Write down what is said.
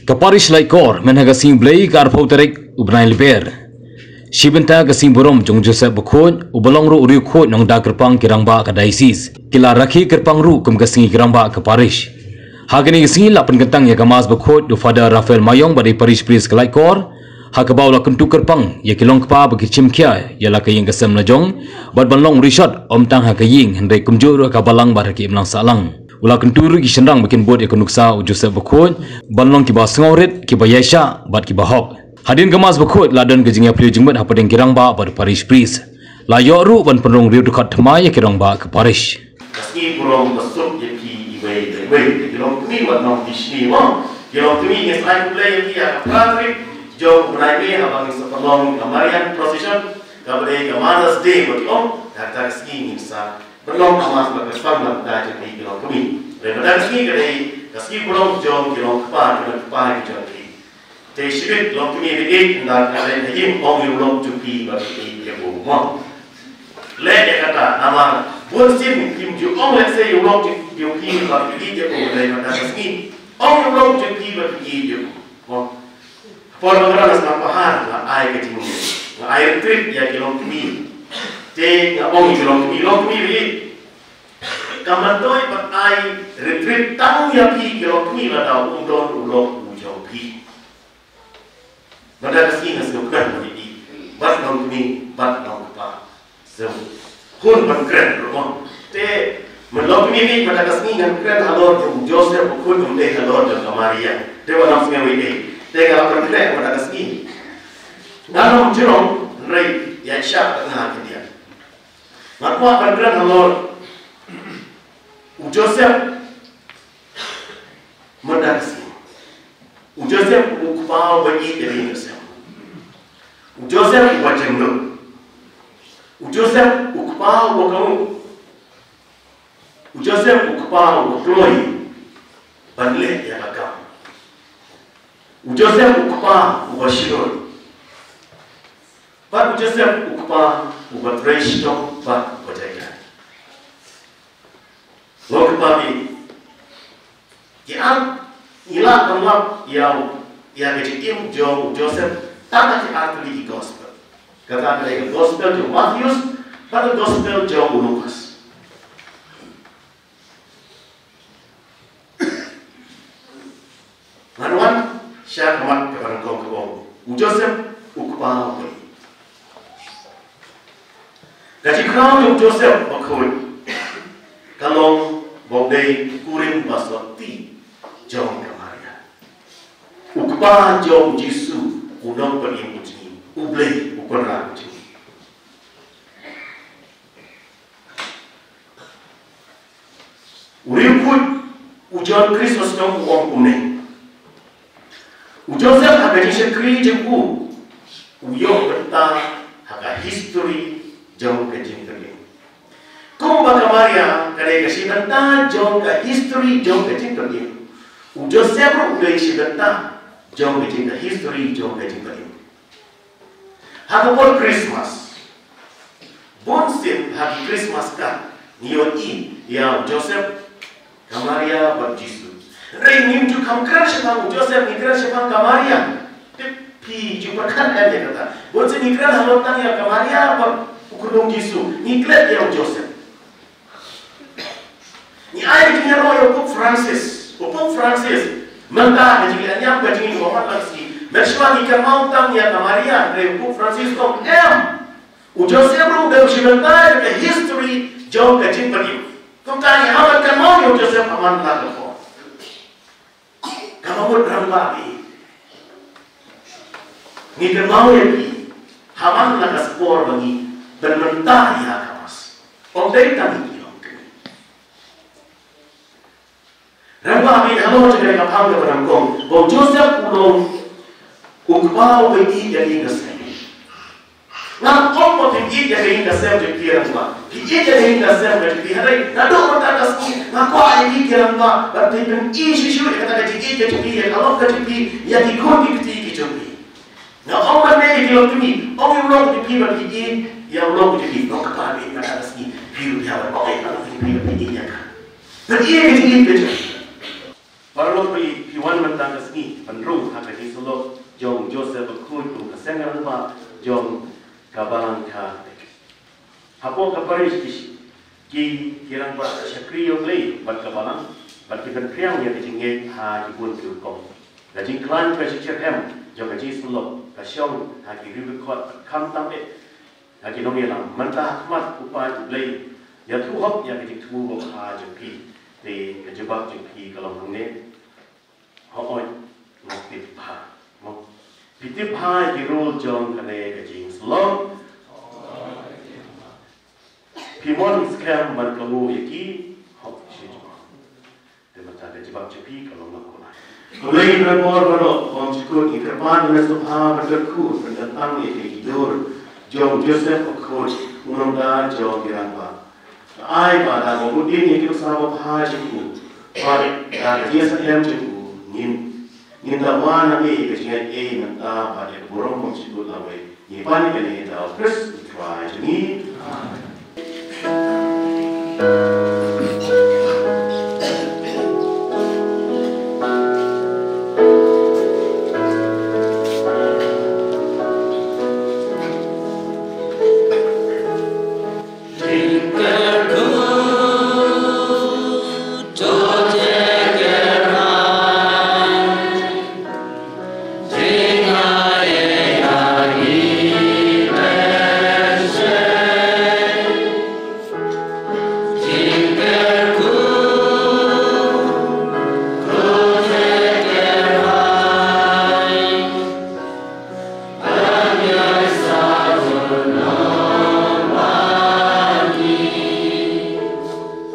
Kaparish laikor menhaga sing blai kar pauterek ubnai liber. Shibenta kasing borom jong Joseph Bakhuid ubalong ru uri khod nong da kerpang ki Rangbah ka diocese. Kila rakhi kerpang ru kum kasing ki Rangbah ka parish. Hagani kasing lapan gentang ya kamas Bakhuid du Father Raphael mayong badi parish priest ka laikor. Hakabau la Kyntu kerpang ya kilong kpa bagi chimkia ya la kaying kasem lajong bad balong rishot om tang hakaying hendai kumjur ka balang bar ki imlang salang. Ula Kyntu ki senrang bikin buat ekonuksa Joseph Bakhuid balong ki ba sngaurit ki ba yaisha bad ki ba hok. Hadin kamas Bakhuid ladan gejingya pli jingmet hapadeng ki Rangbah bar parish priest. La yoru ban penrong riu dekat thmai ki Rangbah ka parish. Kaski burong besuk ye pi iwe kilong kini wat nong disni wa kilong kini nges ai play ye ya pratri jo braime habang sepelong kamarian procession kabade kamanas day bot om data kaski nimsa belum kamas bakasam lam da je pi kilong kini daripada kaski kade kaski burong jo kilong kpa ki jo pi te shibit kilong kini de na kade him om yulong ju pi ba pi ye bo mo le de kata nama Bonsin kim ju ong let's say you long ju pi ba pi je bo le na kaski ong yulong ju pi ba pi je bo por mengeras lampahan la ai ke tingi la ai trip ya kilong kini te nga ong kilong kini ri kamandoi pat ai retreat tang ya pi kilong kini la da don ulong ujo pi nada kasi na sukan ni bat nong kini bat nong pa so kun ban kren ro te melok kini pada kasi ngan kren halor Joseph kun de halor de Maria te wa nang singawi Tega akan kena pada kasih. Namun jerong rei ya syak tengah dia. Maka akan kena halor Joseph mendasi. Joseph ukpau bagi dari Joseph. Joseph wajib lu. Joseph ukpau bakamu. Joseph ukpau bakloi. Banle ya kakam. Joseph ukpa ubashiro. But Joseph ukpa ubatreshto but ubajaya. Lokpa bi kiam ila kamlap ya kejikim Joseph tata ki artli gospel. Kata mereka gospel jo Matthew pada gospel jo Lukas. Laluan Syar kamat kepada kau Joseph ukpa beri. Gaji kau Joseph Bakhuid kalong bodai kuring baswati jom kemaria. Ukpa jom Jisu unong perim uji ublei ukora uji. Uriput ujian Kristus jom uang kuning. Joseph haga disekri jengku uyong benta haga history jauh ke jengkering. Kau baka Maria kadai kasi benta jauh ke history jauh ke jengkering. Joseph udah isi benta jauh ke jengkering history jauh ke jengkering. Haga por Christmas. Bonsin haga Christmas kan niyo ya Joseph Maria berjisu. Ray nimju kam crash kam Joseph ni crash kam Maria. Pi jumpa kan dia kata. Boleh ni crash halot tang ya Maria apa ukurung Yesus. Ni klet ya Joseph. Ni ai punya roh Pope Francis. Pope Francis manda jadi anyam jadi Muhammad lagi. Mesma ni kan tang ya Maria. Ray Pope Francis kom Joseph ru dah sebentar ke history jauh ke jimpani. Kom tanya awak kan mau Joseph aman lah ke. Kamu Rangbah ni kemau ni haman nak spor bagi bermentah ya kamas. Ondai tadi kilong. Rangbah ni hamu jadi kapal ke Ranggong. Bau Joseph ulong ukpau bagi jadi kesem. Nak kompo tinggi jadi kesem jadi Rangbah. Tinggi jadi kesem jadi hari. Nado mata kasih. Nak kau ini Rangbah. Berarti pun isu kata tinggi jadi kalau jadi ya dikon tinggi jadi. Nah, orang mana yang kini, orang yang di bagi yang orang jadi orang kepala ini ada sini, biru dia orang yang kalau di bagi dia kan. Jadi ini betul. Parlo piwan mentang kesini penru hak di Solo jong Joseph Bakhuid kesengan rumah jong kabalan ka. Hapo kaparis ki kirang ba syakriyo play bat kabalan bat kiban priang ya dijinge ha dibun kong. La jing klan ka CHM jong ka Solo ka syong ha ki record kam tam ha ki nong yelang mentah mat upai play ya tu hop ya ki tu bo ha jong pi di kejebak jengki kalau hangnya, hoi ngaktif pha, mau pitip pha kirul jong kane kejing selong, pimon scam berkamu yaki, hop sih, demata kejebak jengki kalau makona. Mulai bermor baru konjukun ikerpan dengan subha berderku pendatang yaki hidur jong Joseph Bakhuid menunda jong Rangbah. Ai pada kemudian yang kita sama hajiku, pada dia sedang jengku, ngin dawan nabi kejian nanti pada borong konstitut lawe, ni pani kene dah terus try jengi.